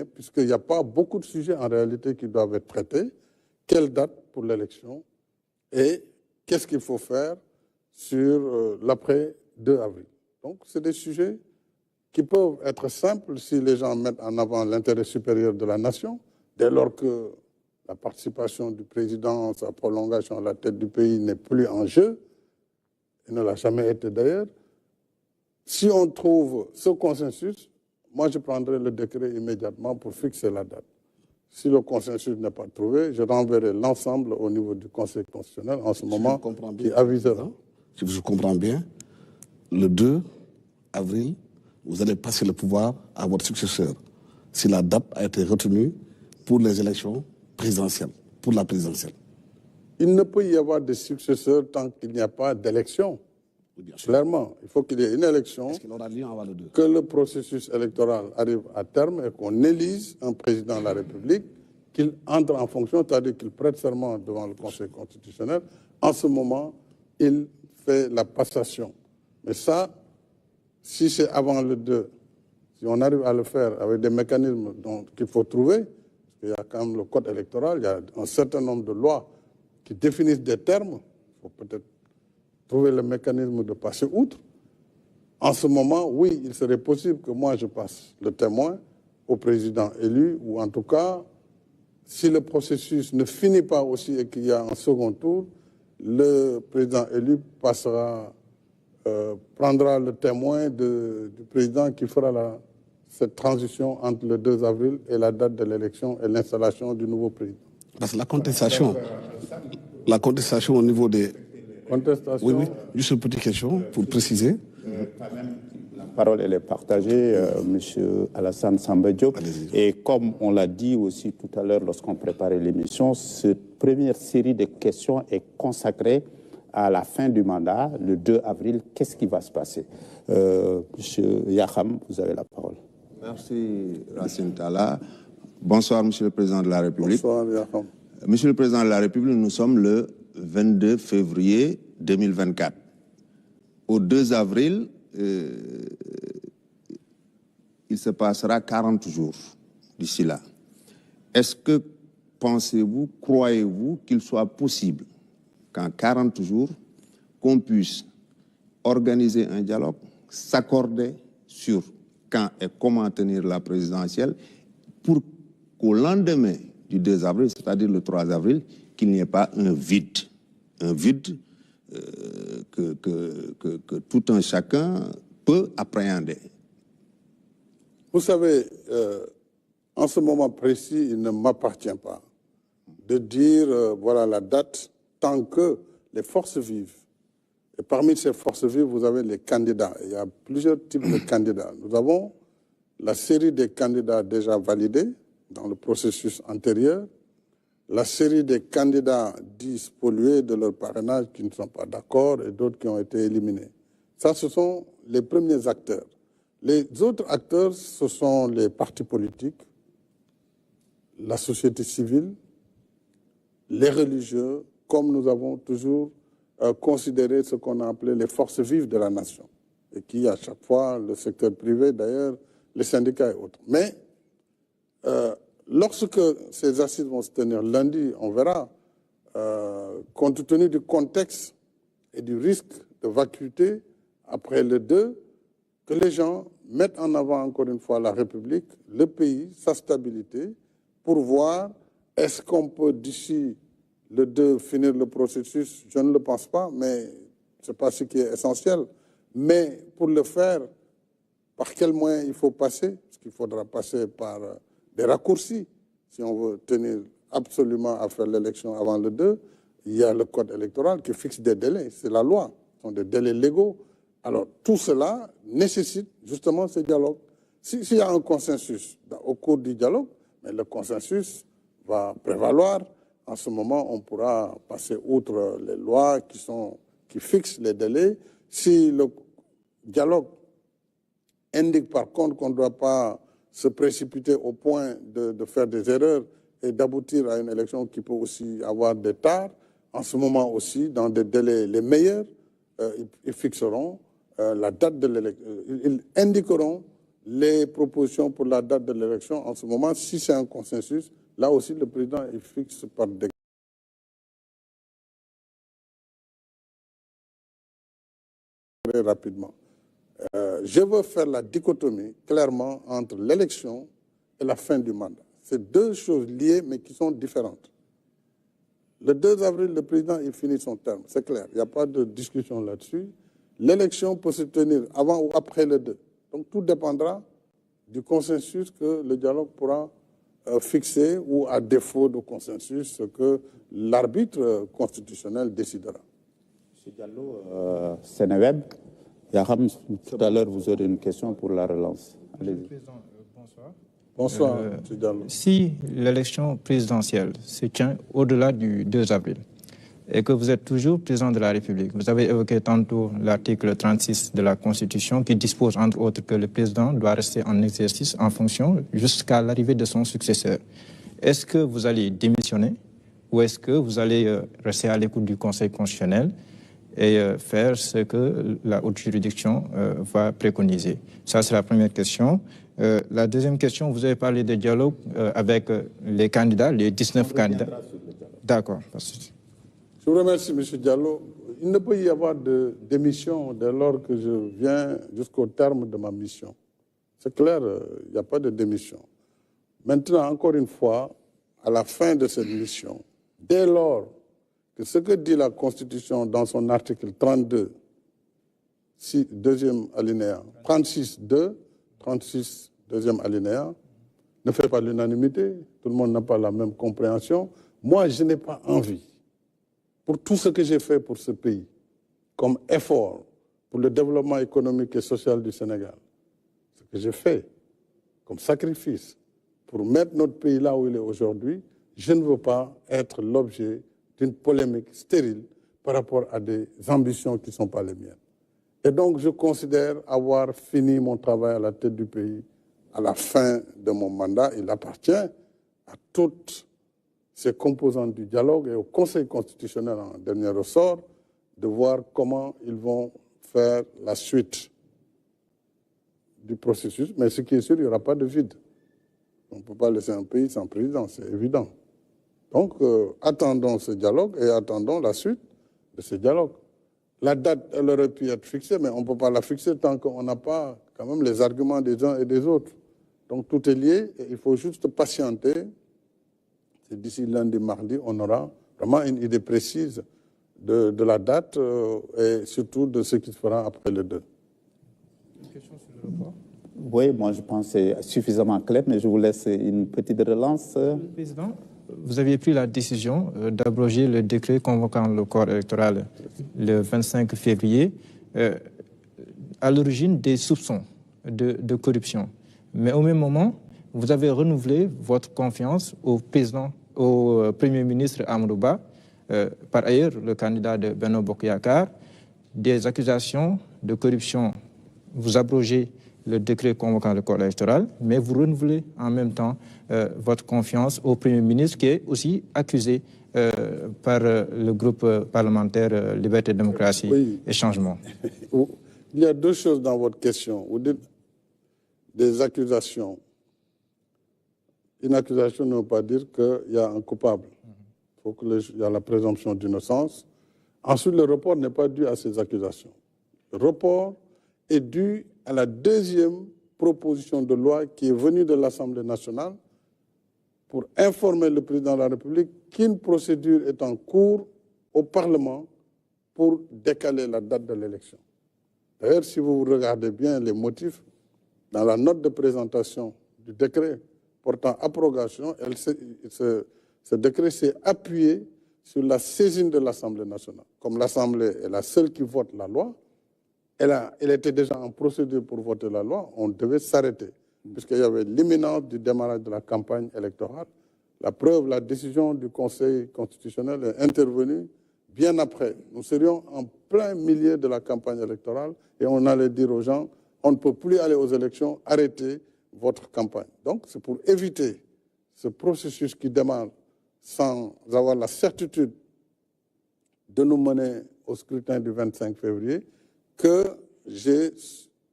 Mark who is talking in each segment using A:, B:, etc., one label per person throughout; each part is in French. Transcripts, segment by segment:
A: puisqu'il n'y a pas beaucoup de sujets en réalité qui doivent être traités. Quelle date pour l'élection et qu'est-ce qu'il faut faire sur l'après 2 avril. Donc, c'est des sujets qui peuvent être simples si les gens mettent en avant l'intérêt supérieur de la nation, dès lors que la participation du président, sa prolongation à la tête du pays n'est plus en jeu, et ne l'a jamais été d'ailleurs. Si on trouve ce consensus, moi je prendrai le décret immédiatement pour fixer la date. Si le consensus n'est pas trouvé, je renverrai l'ensemble au niveau du Conseil constitutionnel en ce moment qui avisera.
B: Si je comprends bien, le 2 avril, vous allez passer le pouvoir à votre successeur si la date a été retenue pour les élections présidentielles, pour la présidentielle.
A: Il ne peut y avoir de successeur tant qu'il n'y a pas d'élection. Clairement, il faut qu'il y ait une élection, que le processus électoral arrive à terme et qu'on élise un président de la République, qu'il entre en fonction, c'est-à-dire qu'il prête serment devant le Conseil constitutionnel. En ce moment, il fait la passation. Mais ça, si c'est avant le 2, si on arrive à le faire avec des mécanismes qu'il faut trouver, parce qu'il y a quand même le code électoral, il y a un certain nombre de lois qui définissent des termes, il faut peut-être trouver le mécanisme de passer outre. En ce moment, oui, il serait possible que moi je passe le témoin au président élu, ou en tout cas, si le processus ne finit pas aussi et qu'il y a un second tour, le président élu prendra le témoin du président qui fera cette transition entre le 2 avril et la date de l'élection et l'installation du nouveau président.
B: Parce que la contestation au niveau des...
A: Contestation.
B: Oui, juste une petite question pour préciser.
C: La parole, elle est partagée, M. Alassane Samba Diop. Et comme on l'a dit aussi tout à l'heure lorsqu'on préparait l'émission, cette première série de questions est consacrée à la fin du mandat, le 2 avril. Qu'est-ce qui va se passer? M. Yakham, vous avez la parole.
D: Merci, Racine Talla. Bonsoir, Monsieur le Président de la République.
A: Bonsoir, Yakham.
D: Monsieur le Président de la République, nous sommes le 22 février 2024. Au 2 avril, il se passera 40 jours d'ici là. Est-ce que pensez-vous, croyez-vous qu'il soit possible qu'en 40 jours, qu'on puisse organiser un dialogue, s'accorder sur quand et comment tenir la présidentielle pour qu'au lendemain du 2 avril, c'est-à-dire le 3 avril, qu'il n'y ait pas un vide que tout un chacun peut appréhender.
A: Vous savez, en ce moment précis, il ne m'appartient pas de dire voilà la date tant que les forces vives, et parmi ces forces vives, vous avez les candidats. Il y a plusieurs types de candidats. Nous avons la série des candidats déjà validés dans le processus antérieur, la série des candidats dits spoliés de leur parrainage qui ne sont pas d'accord et d'autres qui ont été éliminés. Ça, ce sont les premiers acteurs. Les autres acteurs, ce sont les partis politiques, la société civile, les religieux, comme nous avons toujours considéré ce qu'on a appelé les forces vives de la nation, et qui, à chaque fois, le secteur privé, d'ailleurs, les syndicats et autres. Mais lorsque ces assises vont se tenir lundi, on verra, compte tenu du contexte et du risque de vacuité après le 2, que les gens mettent en avant encore une fois la République, le pays, sa stabilité, pour voir est-ce qu'on peut d'ici le 2 finir le processus. Je ne le pense pas, mais ce n'est pas ce qui est essentiel. Mais pour le faire, par quels moyens il faut passer? Parce qu'il faudra passer par des raccourcis. Si on veut tenir absolument à faire l'élection avant le 2, il y a le code électoral qui fixe des délais. C'est la loi. Ce sont des délais légaux. Alors, tout cela nécessite justement ce dialogue. S'il y a un consensus au cours du dialogue, mais le consensus va prévaloir. En ce moment, on pourra passer outre les lois qui fixent les délais. Si le dialogue indique par contre qu'on ne doit pas se précipiter au point de faire des erreurs et d'aboutir à une élection qui peut aussi avoir des tares, en ce moment aussi, dans des délais les meilleurs, ils fixeront la date de l'élection. Ils indiqueront les propositions pour la date de l'élection. En ce moment, si c'est un consensus, là aussi, le président il fixe par décret rapidement. Je veux faire la dichotomie clairement entre l'élection et la fin du mandat. C'est deux choses liées, mais qui sont différentes. Le 2 avril, le président il finit son terme, c'est clair, il n'y a pas de discussion là-dessus. L'élection peut se tenir avant ou après le 2. Donc tout dépendra du consensus que le dialogue pourra fixer ou, à défaut de consensus, ce que l'arbitre constitutionnel décidera.
C: M. Diallo, Sénéweb, Yaham, tout à l'heure, vous aurez une question pour la relance. Allez-y.
E: Président, bonsoir.
A: Bonsoir, M. Diallo.
E: Si l'élection présidentielle se tient au-delà du 2 avril et que vous êtes toujours président de la République, vous avez évoqué tantôt l'article 36 de la Constitution qui dispose, entre autres, que le président doit rester en exercice en fonction jusqu'à l'arrivée de son successeur. Est-ce que vous allez démissionner ou est-ce que vous allez rester à l'écoute du Conseil constitutionnel et faire ce que la haute juridiction va préconiser? Ça, c'est la première question. La deuxième question, vous avez parlé de dialogue avec les candidats, les 19 candidats. D'accord.
A: Je vous remercie, M. Diallo. Il ne peut y avoir de démission dès lors que je viens jusqu'au terme de ma mission. C'est clair, il n'y a pas de démission. Maintenant, encore une fois, à la fin de cette mission, dès lors que ce que dit la Constitution dans son article 32, deuxième alinéa, 36.2, 36, deuxième alinéa, ne fait pas l'unanimité, tout le monde n'a pas la même compréhension. Moi, je n'ai pas envie, pour tout ce que j'ai fait pour ce pays, comme effort pour le développement économique et social du Sénégal, ce que j'ai fait comme sacrifice pour mettre notre pays là où il est aujourd'hui, je ne veux pas être l'objet d'une polémique stérile par rapport à des ambitions qui ne sont pas les miennes. Et donc, je considère avoir fini mon travail à la tête du pays à la fin de mon mandat. Il appartient à toutes ces composantes du dialogue et au Conseil constitutionnel en dernier ressort de voir comment ils vont faire la suite du processus. Mais ce qui est sûr, il n'y aura pas de vide. On ne peut pas laisser un pays sans président, c'est évident. Donc, attendons ce dialogue et attendons la suite de ce dialogue. La date, elle aurait pu être fixée, mais on ne peut pas la fixer tant qu'on n'a pas quand même les arguments des uns et des autres. Donc, tout est lié et il faut juste patienter. C'est d'ici lundi, mardi, on aura vraiment une idée précise de la date et surtout de ce qui se fera après le 2.
E: Une question sur le report.
C: Oui, moi je pense que c'est suffisamment clair, mais je vous laisse une petite relance.
E: Monsieur le Président, vous aviez pris la décision d'abroger le décret convoquant le corps électoral le 25 février, à l'origine des soupçons de corruption. Mais au même moment, vous avez renouvelé votre confiance au Premier ministre Amadou Ba, par ailleurs le candidat de Benno Bokk Yakaar, des accusations de corruption. Vous abrogez le décret convoquant le corps électoral, mais vous renouvelez en même temps votre confiance au Premier ministre qui est aussi accusé par le groupe parlementaire Liberté, Démocratie et Changement.
A: Il y a deux choses dans votre question. Vous dites des accusations. Une accusation ne veut pas dire qu'il y a un coupable. Il faut qu'il y ait la présomption d'innocence. Ensuite, le report n'est pas dû à ces accusations. Le report est dû à la deuxième proposition de loi qui est venue de l'Assemblée nationale pour informer le président de la République qu'une procédure est en cours au Parlement pour décaler la date de l'élection. D'ailleurs, si vous regardez bien les motifs, dans la note de présentation du décret portant abrogation, ce décret s'est appuyé sur la saisine de l'Assemblée nationale. Comme l'Assemblée est la seule qui vote la loi, elle était déjà en procédure pour voter la loi, on devait s'arrêter, puisqu'il y avait l'imminence du démarrage de la campagne électorale. La preuve, la décision du Conseil constitutionnel est intervenue bien après. Nous serions en plein milieu de la campagne électorale et on allait dire aux gens, on ne peut plus aller aux élections, arrêtez votre campagne. Donc, c'est pour éviter ce processus qui démarre sans avoir la certitude de nous mener au scrutin du 25 février que j'ai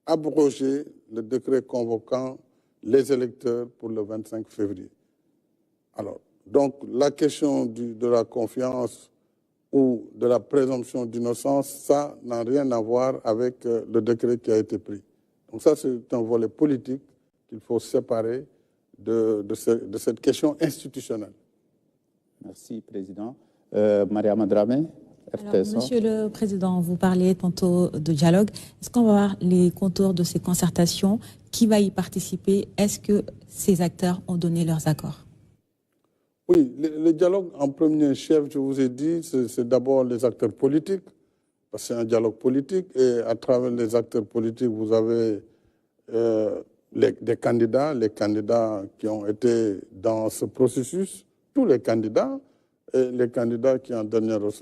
A: abroger le décret convoquant les électeurs pour le 25 février. Alors, donc, la question de la confiance ou de la présomption d'innocence, ça n'a rien à voir avec le décret qui a été pris. Donc ça, c'est un volet politique qu'il faut séparer de cette question institutionnelle.
C: Merci, Président. Mariama Dramé,
F: RTS. Monsieur le Président, vous parlez tantôt de dialogue. Est-ce qu'on va voir les contours de ces concertations? Qui va y participer? Est-ce que ces acteurs ont donné leurs accords?
A: Oui, le dialogue en premier chef, je vous ai dit, c'est d'abord les acteurs politiques, parce que c'est un dialogue politique, et à travers les acteurs politiques, vous avez les candidats qui ont été dans ce processus, tous les candidats, et les candidats qui en dernier ressort